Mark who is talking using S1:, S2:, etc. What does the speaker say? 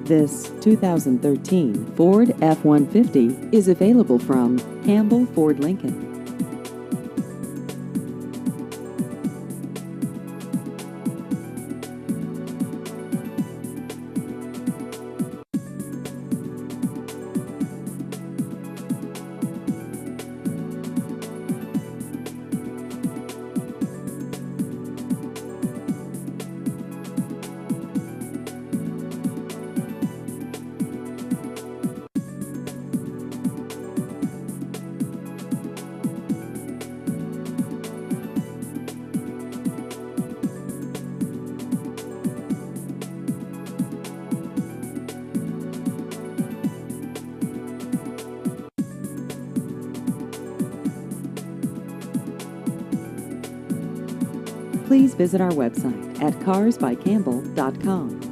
S1: This 2013 Ford F-150 is available from Campbell Ford Lincoln. Please visit our website at carsbycampbell.com.